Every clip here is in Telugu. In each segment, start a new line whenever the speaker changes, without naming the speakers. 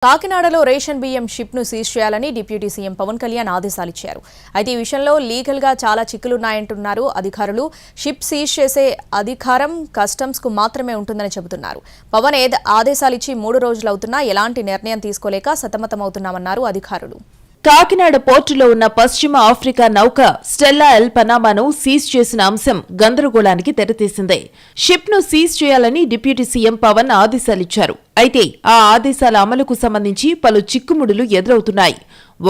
కాకినాడలో రేషన్ బియ్యం షిప్ ను సీజ్ చేయాలని డిప్యూటీ సీఎం పవన్ కళ్యాణ్ ఆదేశాలిచ్చారు. అయితే ఈ విషయంలో లీగల్ గా చాలా చిక్కులున్నాయంటున్నారు అధికారులు. షిప్ సీజ్ చేసే అధికారం కస్టమ్స్ కు మాత్రమే ఉంటుందని చెబుతున్నారు. పవన్ ఆదేశాలిచ్చి 3 రోజులవుతున్నా ఎలాంటి నిర్ణయం తీసుకోలేక సతమతమవుతున్నామన్నారు అధికారులు.
కాకినాడ పోర్టులో ఉన్న పశ్చిమ ఆఫ్రికా నౌక స్టెల్లా ఎల్ పనామాను సీజ్ చేసిన అంశం గందరగోళానికి తెరతీసింది. షిప్ ను సీజ్ చేయాలని డిప్యూటీ సీఎం పవన్ ఆదేశాలిచ్చారు. అయితే ఆ ఆదేశాల అమలుకు సంబంధించి పలు చిక్కుముడులు ఎదురవుతున్నాయి.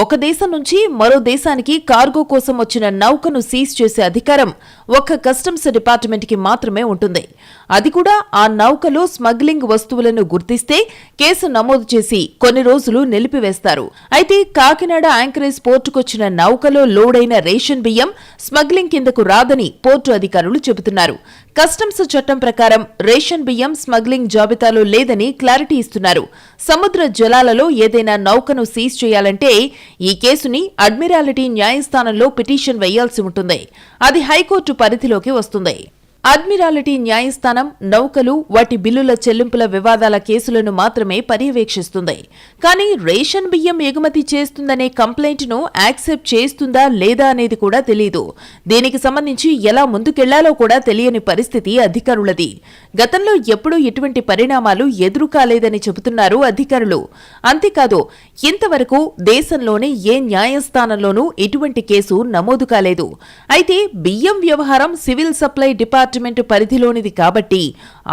ఒక దేశం నుంచి మరో దేశానికి కార్గో కోసం వచ్చిన నౌకను సీజ్ చేసే అధికారం ఒక్క కస్టమ్స్ డిపార్ట్మెంట్ కి మాత్రమే ఉంటుంది. అది కూడా ఆ నౌకలో స్మగ్లింగ్ వస్తువులను గుర్తిస్తే కేసు నమోదు చేసి కొన్ని రోజులు నిలిపివేస్తారు. అయితే కాకినాడ యాంకరేజ్ పోర్టుకొచ్చిన నౌకలో లోడైన రేషన్ బియ్యం స్మగ్లింగ్ కిందకు రాదని పోర్టు అధికారులు చెబుతున్నారు. కస్టమ్స్ చట్టం ప్రకారం రేషన్ బియ్యం స్మగ్లింగ్ జాబితాలో లేదని క్లారిటీ ఇస్తున్నారు. సముద్ర జలాలలో ఏదైనా నౌకను సీజ్ చేయాలంటే ఈ కేసుని అడ్మిరాలిటీ న్యాయస్థానంలో పిటిషన్ వేయాల్సి ఉంటుంది. అది హైకోర్టు పరిధిలోకి వస్తుంది. అడ్మిరాలిటీ న్యాయస్థానం నౌకలు వాటి బిల్లుల చెల్లింపుల వివాదాల కేసులను మాత్రమే పర్యవేక్షిస్తుంది. కానీ రేషన్ బియ్యం ఎగుమతి చేస్తుందనే కంప్లైంట్ను యాక్సెప్ట్ చేస్తుందా లేదా అనేది కూడా తెలియదు. దీనికి సంబంధించి ఎలా ముందుకెళ్లాలో కూడా తెలియని పరిస్థితి అధికారులది. గతంలో ఎప్పుడూ ఇటువంటి పరిణామాలు ఎదురు కాలేదని చెబుతున్నారు అధికారులు. అంతేకాదు ఇంతవరకు దేశంలోని ఏ న్యాయస్థానంలోనూ ఇటువంటి కేసు నమోదు కాలేదు. అయితే బియ్యం వ్యవహారం సివిల్ సప్లై డిపార్ట్మెంట్ పరిధిలోనిది కాబట్టి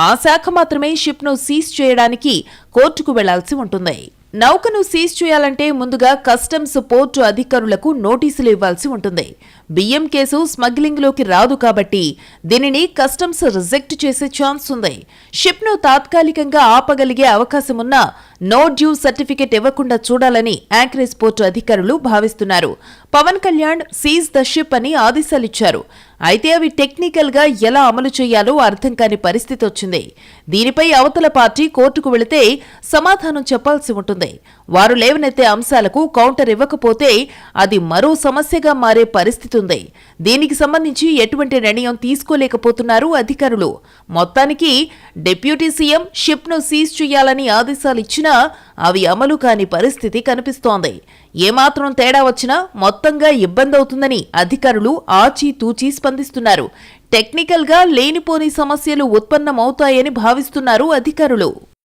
ఆ శాఖ మాత్రమే షిప్ ను సీజ్ చేయడానికి కోర్టుకు వెళ్లాల్సి ఉంటుంది. నౌకను సీజ్ చేయాలంటే ముందుగా కస్టమ్స్ పోర్టు అధికారులకు నోటీసులు ఇవ్వాల్సి ఉంటుంది. బియ్యం కేసు స్మగ్లింగ్ లోకి రాదు కాబట్టి దీనిని కస్టమ్స్ రిజెక్ట్ చేసే ఛాన్స్ ఉంది. షిప్ ను తాత్కాలికంగా ఆపగలిగే అవకాశమున్నా నో డ్యూ సర్టిఫికెట్ ఇవ్వకుండా చూడాలని యాంకరేజ్ పోర్టు అధికారులు భావిస్తున్నారు. Pawan Kalyan seize the ship అని ఆదేశాలిచ్చారు. అయితే అవి టెక్నికల్ గా ఎలా అమలు చేయాలో అర్థం కాని పరిస్థితి వచ్చింది. దీనిపై అవతల పార్టీ కోర్టుకు వెళితే సమాధానం చెప్పాల్సి ఉంటుంది. వారు లేవనెత్తే అంశాలకు కౌంటర్ ఇవ్వకపోతే అది మరో సమస్యగా మారే పరిస్థితి ఉంది. దీనికి సంబంధించి ఎటువంటి నిర్ణయం తీసుకోలేకపోతున్నారు అధికారులు. మొత్తానికి డిప్యూటీ సీఎం షిప్ ను సీజ్ చేయాలని ఆదేశాలిచ్చినా అవి అమలు కాని పరిస్థితి కనిపిస్తోంది. ఏమాత్రం తేడా వచ్చినా మొత్తంగా ఇబ్బందవుతుందని అధికారులు ఆచితూచి స్పందిస్తున్నారు. టెక్నికల్ గా లేనిపోని సమస్యలు ఉత్పన్నమవుతాయని భావిస్తున్నారు అధికారులు.